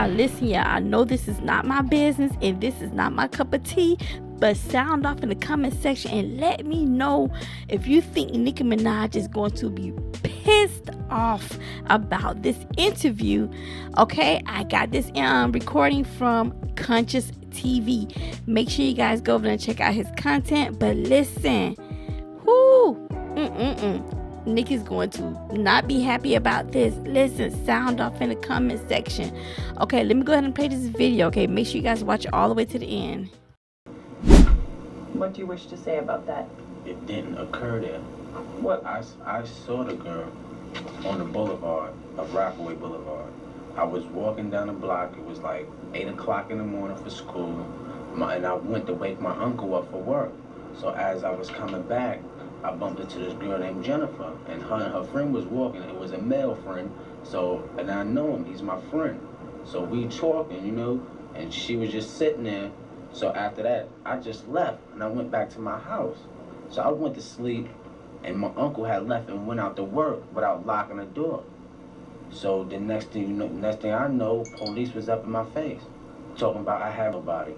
Now listen, yeah, I know this is not my business and this is not my cup of tea, but sound off in the comment section and let me know if you think Nicki Minaj is going to be pissed off about this interview. Okay, I got this recording from Conscious TV. Make sure you guys go over there and check out his content. But listen, Nicki's going to not be happy about this. Listen, sound off in the comment section. Okay, let me go ahead and play this video. Okay, make sure you guys watch it all the way to the end. What do you wish to say about that? It didn't occur there. What? I saw the girl on the boulevard of Rockaway Boulevard. I was walking down the block. It was like 8 o'clock in the morning for school. And I went to wake my uncle up for work. So as I was coming back, I bumped into this girl named Jennifer, and her friend was walking. It was a male friend, and I know him. He's my friend. So we talking, and she was just sitting there. So after that, I just left, and I went back to my house. So I went to sleep, and my uncle had left and went out to work without locking the door. So the next thing I know, police was up in my face, talking about I have nobody.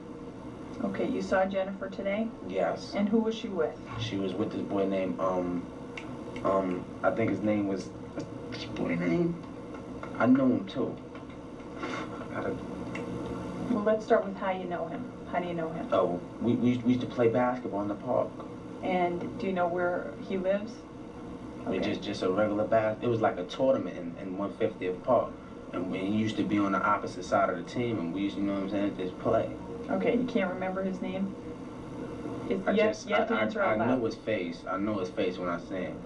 Okay, you saw Jennifer today? Yes. And who was she with? She was with this boy named, I think his name was, what's his boy name? I know him too. Well, let's start with how you know him. How do you know him? Oh, we used to play basketball in the park. And do you know where he lives? Okay. Just a regular it was like a tournament in 150th Park. And we used to be on the opposite side of the team, and we used to, just play. Okay, you can't remember his name? I know his face. I know his face when I see him.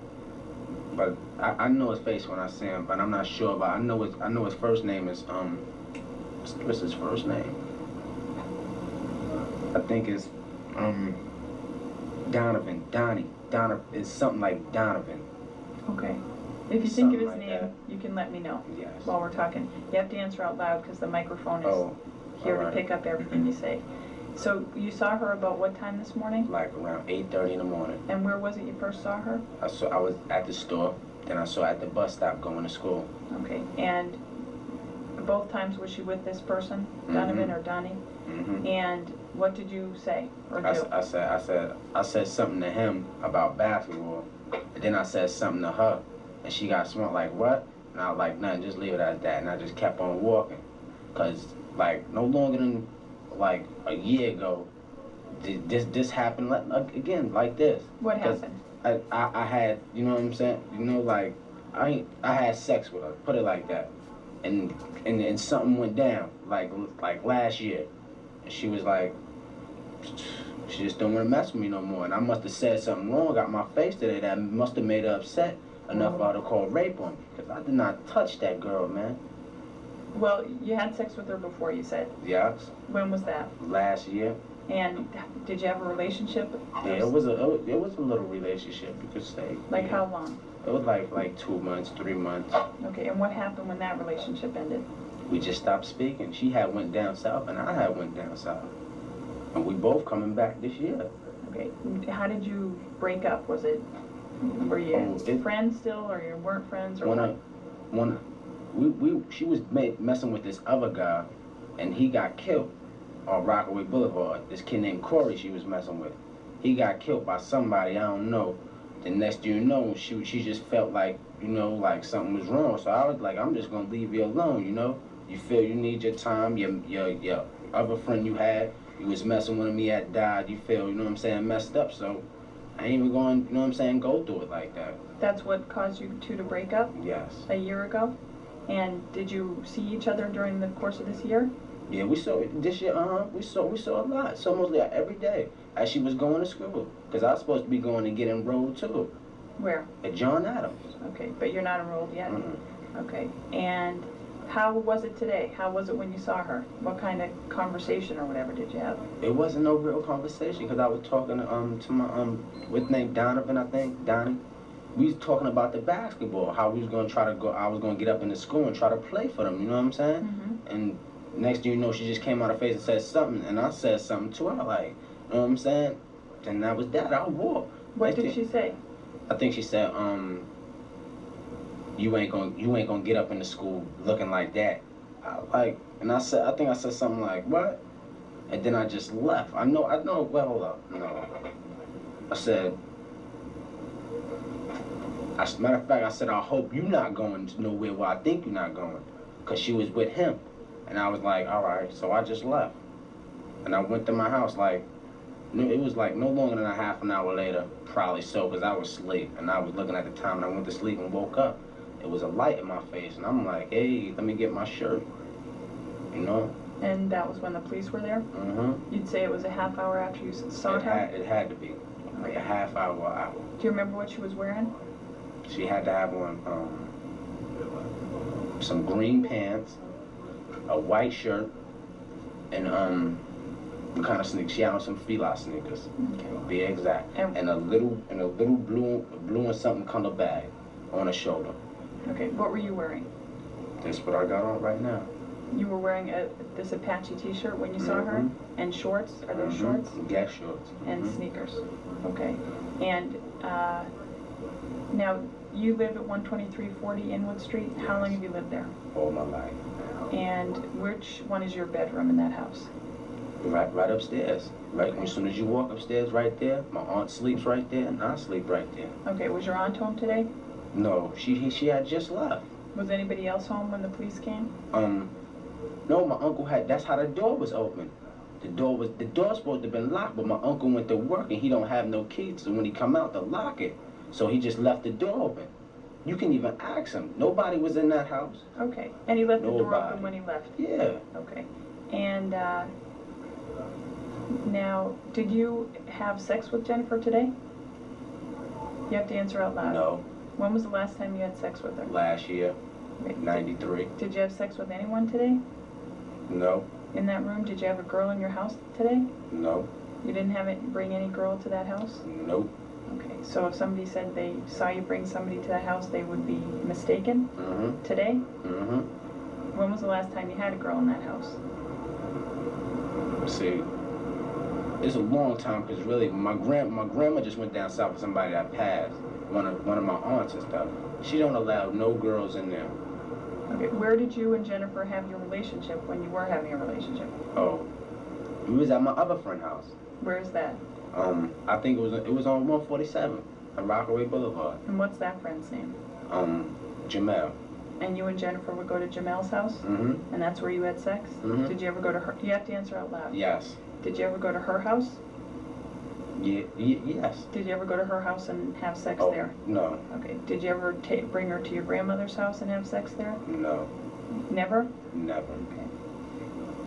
But I know his face when I see him, but I'm not sure about. I know his first name is what's his first name? I think it's Donovan. Donovan. It's something like Donovan. Okay. If you think of his like name, that. you can let me know. Yes. While we're talking. You have to answer out loud because the microphone is here to pick up everything you say. So you saw her about what time this morning? Like around 8:30 in the morning. And where was it you first saw her? I was at the store, then I saw her at the bus stop going to school. Okay. And both times was she with this person, Donovan or Donnie? Mm-hmm. And what did you say or do? I said something to him about basketball, and then I said something to her, and she got smart like, what? And I was like, nothing, just leave it at that, and I just kept on walking. Cause like no longer than like a year ago, this happened again like this. What happened? I had, you know what I'm saying? Like I had sex with her, put it like that, and something went down like last year, and she was like, she just don't want to mess with me no more, and I must have said something wrong, got my face today that must have made her upset enough for her to call rape on me, because I did not touch that girl, man. Well, you had sex with her before, you said. Yes. When was that? Last year. And did you have a relationship? Yeah, it was a little relationship, you could say. Like how long? It was like 2 months, 3 months. Okay, and what happened when that relationship ended? We just stopped speaking. She had went down south, and I had went down south, and we both coming back this year. Okay, how did you break up? Were you friends still, or you weren't friends, or what? She was messing with this other guy, and he got killed on Rockaway Boulevard. This kid named Corey she was messing with. He got killed by somebody, I don't know. The next thing you know, she just felt like, like something was wrong. So I was like, I'm just gonna leave you alone, You feel you need your time, your other friend you had, you was messing with him, he had died, you feel, messed up. So I ain't even going, go through it like that. That's what caused you two to break up? Yes. A year ago? And did you see each other during the course of this year? Yeah, we saw this year. We saw a lot. So mostly every day as she was going to school, because I was supposed to be going to get enrolled too. Where? At John Adams. Okay, but you're not enrolled yet. Mm-hmm. Okay, and how was it today? How was it when you saw her? What kind of conversation or whatever did you have? It wasn't no real conversation, because I was talking to my what's name Donovan, I think Donnie. We was talking about the basketball, how we was gonna try to go. I was gonna get up in the school and try to play for them. You know what I'm saying? Mm-hmm. And next thing you know, she just came out her face and said something, and I said something to her, like, you know what I'm saying? And that was that. I walked. What did she say? I think she said, you ain't gonna get up in the school looking like that. And I think I said something like, what? And then I just left. Well, hold up, no. I said, matter of fact, I said, I hope you're not going to nowhere where I think you're not going. Because she was with him. And I was like, all right, so I just left. And I went to my house, like, it was like no longer than a half an hour later, probably so, because I was asleep. And I was looking at the time, and I went to sleep and woke up. It was a light in my face, and I'm like, hey, let me get my shirt. You know? And that was when the police were there? Mm-hmm. You'd say it was a half hour after you saw her? It had to be. Like a half hour. Do you remember what she was wearing? She had to have on some green pants, a white shirt, and what kind of sneakers? She had on some Fila sneakers, to be exact, and a little blue and something color bag on her shoulder. Okay, what were you wearing? That's what I got on right now. You were wearing this Apache t-shirt when you saw her? And shorts? Are those shorts? Yeah, shorts. And sneakers. Okay. And now, you live at 12340 Inwood Street. How long have you lived there? All my life. And which one is your bedroom in that house? Right upstairs. Right as soon as you walk upstairs, right there. My aunt sleeps right there, and I sleep right there. Okay, was your aunt home today? No, she had just left. Was anybody else home when the police came? No, my uncle had. That's how the door was open. The door was supposed to have been locked, but my uncle went to work and he don't have no keys. So when he come out to lock it, so he just left the door open. You can even ask him. Nobody was in that house. Okay, and he left the door open when he left. Yeah. Okay, and now, did you have sex with Jennifer today? You have to answer out loud. No. When was the last time you had sex with her? Last year, Okay. 93. Did you have sex with anyone today? No. In that room, did you have a girl in your house today? No. You didn't bring any girl to that house? Nope. Okay, so if somebody said they saw you bring somebody to that house, they would be mistaken? Mm-hmm. Today? Mm-hmm. When was the last time you had a girl in that house? See, it's a long time because really my grandma just went down south with somebody that passed. One of my aunts and stuff. She don't allow no girls in there. Okay, where did you and Jennifer have your relationship when you were having a relationship? Oh, we was at my other friend's house. Where is that? I think it was on 147 on Rockaway Boulevard. And what's that friend's name? Jamel. And you and Jennifer would go to Jamel's house? Mm-hmm. And that's where you had sex? Mm-hmm. Did you ever go to her? You have to answer out loud. Yes. Did you ever go to her house? Yeah, yes. Did you ever go to her house and have sex there? No. Okay. Did you ever bring her to your grandmother's house and have sex there? No. Never? Never. Okay.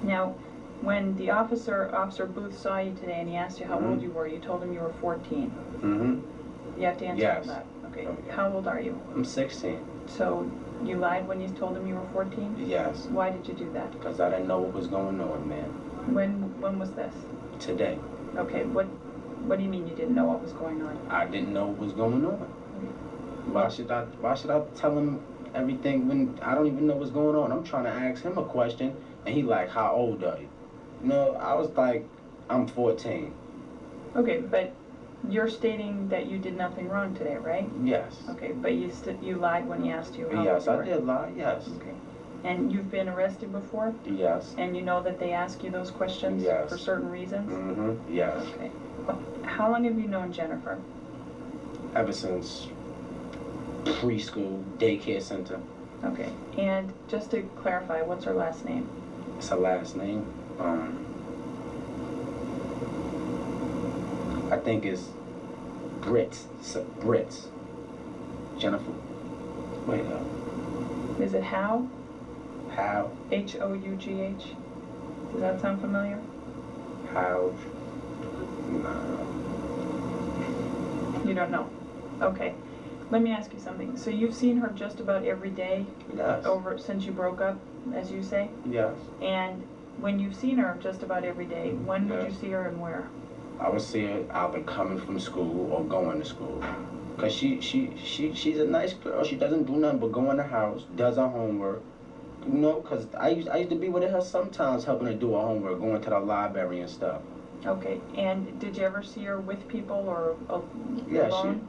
Now, when the Officer Booth saw you today and he asked you how old you were, you told him you were 14. Mm-hmm. You have to answer Yes. that. Okay. Okay. How old are you? I'm 16. So you lied when you told him you were 14? Yes. Why did you do that? Because I didn't know what was going on, man. When was this? Today. Okay. What do you mean you didn't know what was going on? I didn't know what was going on. Why should I tell him everything when I don't even know what's going on? I'm trying to ask him a question and he like, how old are you? You know, I was like, I'm 14. Okay, but you're stating that you did nothing wrong today, right? Yes. Okay, but you lied when he asked you how old Yes, you I were. did lie, yes. Okay. And you've been arrested before? Yes. And you know that they ask you those questions Yes. for certain reasons? Mm-hmm, yes. Okay. How long have you known Jennifer? Ever since preschool, daycare center. Okay. And just to clarify, what's her last name? It's her last name. I think it's Brits. Brits. Jennifer. Wait up. Is it How? How? Hough? Does that sound familiar? How? No. You don't know? Okay. Let me ask you something. So you've seen her just about every day Yes. since you broke up, as you say? Yes. And when you've seen her just about every day, when would Yes. you see her and where? I would see her either coming from school or going to school. Cause she's a nice girl. She doesn't do nothing but go in the house, does her homework. You know, cause I used to be with her sometimes, helping her do her homework, going to the library and stuff. Okay. And did you ever see her with people or Yeah, alone?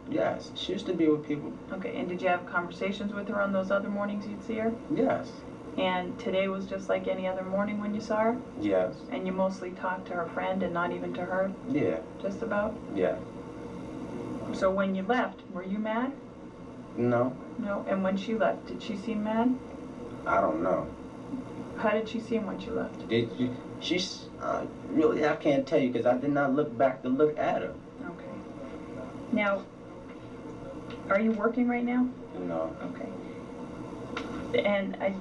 she used to be with people. Okay. And did you have conversations with her on those other mornings you'd see her? Yes. And today was just like any other morning when you saw her? Yes. And you mostly talked to her friend and not even to her? Yeah. Just about? Yeah. So when you left, were you mad? No. No. And when she left, did she seem mad? I don't know. How did she seem when she left? Did you? She's really, I can't tell you because I did not look back to look at her. Okay. Now, are you working right now? No. Okay. And I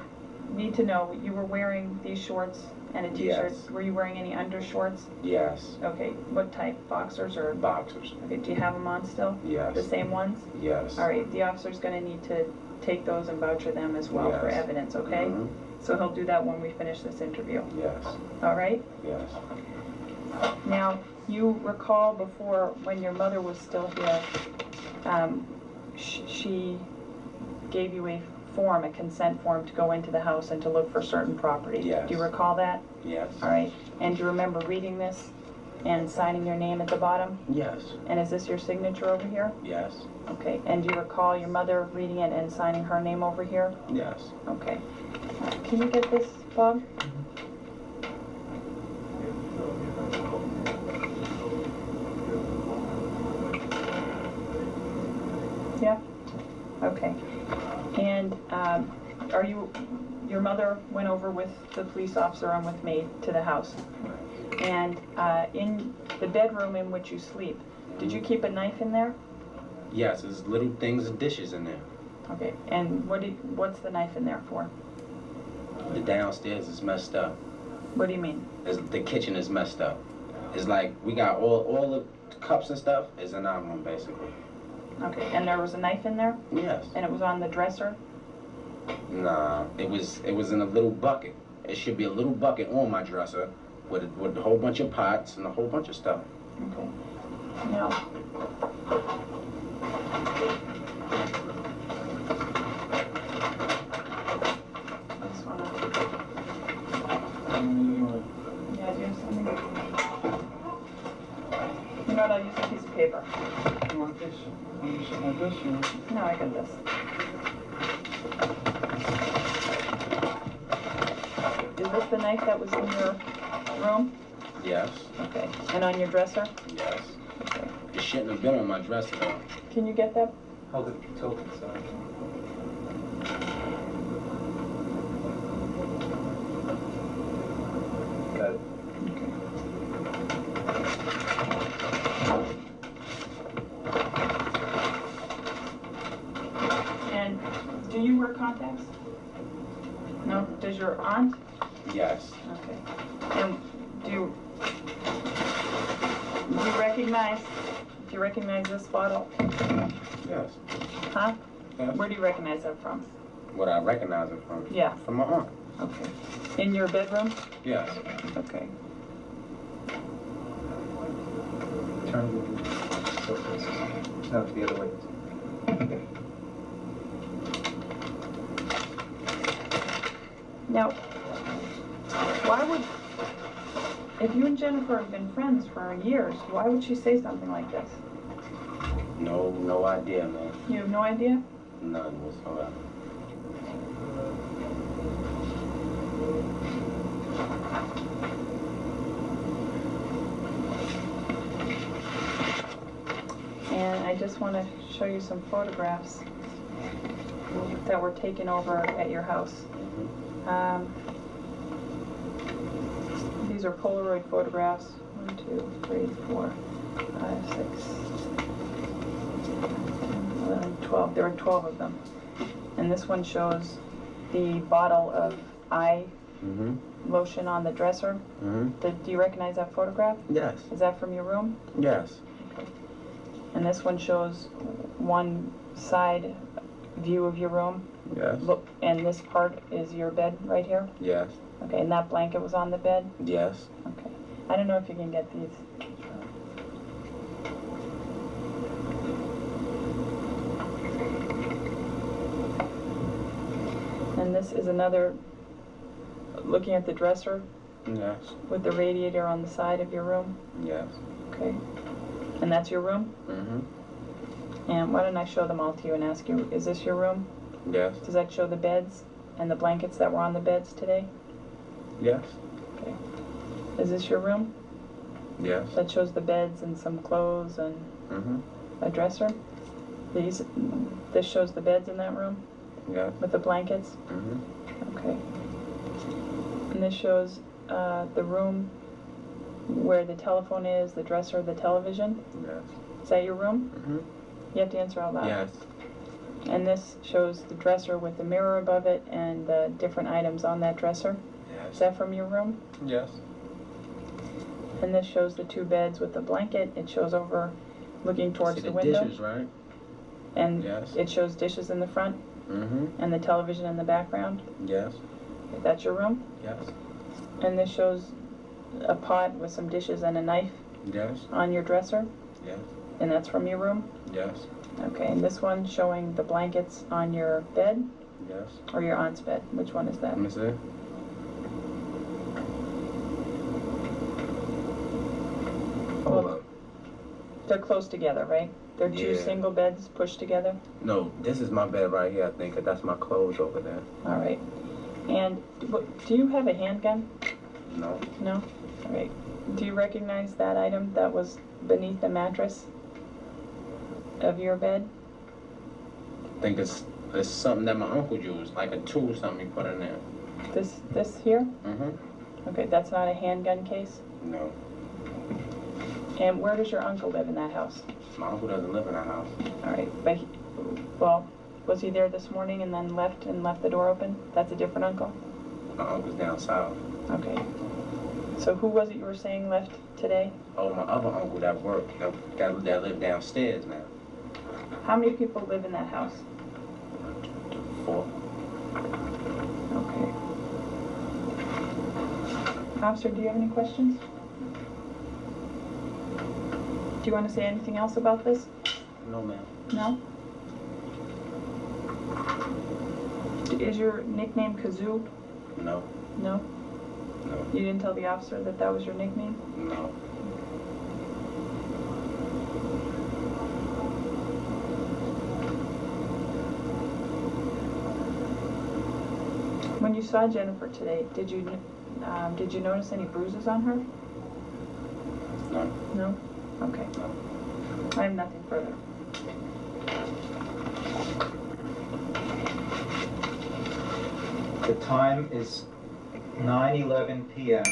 need to know, you were wearing these shorts and a t-shirt. Yes. Were you wearing any undershorts? Yes. Okay. What type? Boxers or? Boxers. Okay. Do you have them on still? Yes. The same ones? Yes. All right. The officer's going to need to take those and voucher them as well for Yes. evidence, okay? Mhm. So he'll do that when we finish this interview. Yes. All right? Yes. Now, you recall before, when your mother was still here, she gave you a form, a consent form, to go into the house and to look for certain property. Yes. Do you recall that? Yes. All right. And do you remember reading this and signing your name at the bottom? Yes. And is this your signature over here? Yes. Okay. And do you recall your mother reading it and signing her name over here? Yes. Okay. Can you get this, Bob? Yeah? Okay. And your mother went over with the police officer and with me to the house. And in the bedroom in which you sleep, did you keep a knife in there? Yes, there's little things and dishes in there. Okay. And what's the knife in there for? The downstairs is messed up. What do you mean? The kitchen is messed up. It's like we got all the cups and stuff is in our room basically. Okay. And there was a knife in there? Yes. And it was on the dresser? Nah, it was in a little bucket. It should be a little bucket on my dresser with a whole bunch of pots and a whole bunch of stuff. Okay. Now, I just wanna. Yeah, do you have something? You know what? I'll use a piece of paper. You want this? Want me to like this? Or? No, I got this. Is this the knife that was in your room? Yes. Okay. And on your dresser? Yes. Okay. It shouldn't have been on my dresser though. Can you get that? Hold it, tilt it, sorry. Got it. And do you wear contacts? No? Does your aunt? Yes. Okay. And do you recognize this bottle? Yes. Huh? Yes. Where do you recognize that from? What I recognize it from? Yeah. From my aunt. Okay. In your bedroom? Yes. Okay. Turn the tilt this. No, the other way. Now, if you and Jennifer have been friends for years, why would she say something like this? No idea, man. You have no idea? None whatsoever. And I just want to show you some photographs that were taken over at your house. These are Polaroid photographs. 1, 2, 3, 4, 5, 6, 11, 12. There were 12 of them. And this one shows the bottle of eye lotion on the dresser. Do you recognize that photograph? Yes. Is that from your room? Yes. Okay. And this one shows one side view of your room. Yes. Look, and this part is your bed right here? Yes. Okay, and that blanket was on the bed? Yes. Okay. I don't know if you can get these. And this is another, looking at the dresser Yes. with the radiator on the side of your room? Yes. Okay. And that's your room? And why don't I show them all to you and ask you, is this your room? Yes. Does that show the beds? and the blankets that were on the beds today? Yes. Okay. Is this your room? Yes. That shows the beds and some clothes and Mm-hmm. a dresser? This shows the beds in that room Yes. with the blankets? Mm-hmm. Okay. And this shows the room where the telephone is, the dresser, the television? Yes. Is that your room? Mm-hmm. You have to answer out loud. Yes. And this shows the dresser with the mirror above it and different items on that dresser? Is Yes. that from your room? Yes. And this shows the two beds with the blanket. It shows over looking towards See the the window. dishes, right? And Yes. it shows dishes in the front Mm-hmm. and the television in the background. Yes. That's your room? Yes. And this shows a pot with some dishes and a knife Yes. on your dresser. Yes. And that's from your room? Yes. Okay, and this one showing the blankets on your bed Yes. or your aunt's bed? Which one is that? Let me see. Hold up. They're close together, right? They're two Yeah. single beds pushed together? No, this is my bed right here, I think, 'cause that's my clothes over there. All right. And do you have a handgun? No. No? All right. Do you recognize that item that was beneath the mattress of your bed? I think it's something that my uncle used, like a tool, something he put in there. This here? Mm-hmm. Okay, that's not a handgun case? No. And where does your uncle live in that house? My uncle doesn't live in that house. All right, but well, was he there this morning and then left the door open? That's a different uncle? My uncle's down south. Okay. So who was it you were saying left today? Oh, my other uncle that worked, that lived downstairs now. How many people live in that house? 4. Okay. Officer, do you have any questions? Do you want to say anything else about this? No, ma'am. No? Is your nickname Kazoo? No. No? No. You didn't tell the officer that that was your nickname? No. When you saw Jennifer today, did you notice any bruises on her? No. No? Okay. No. I have nothing further. The time is 9:11 p.m.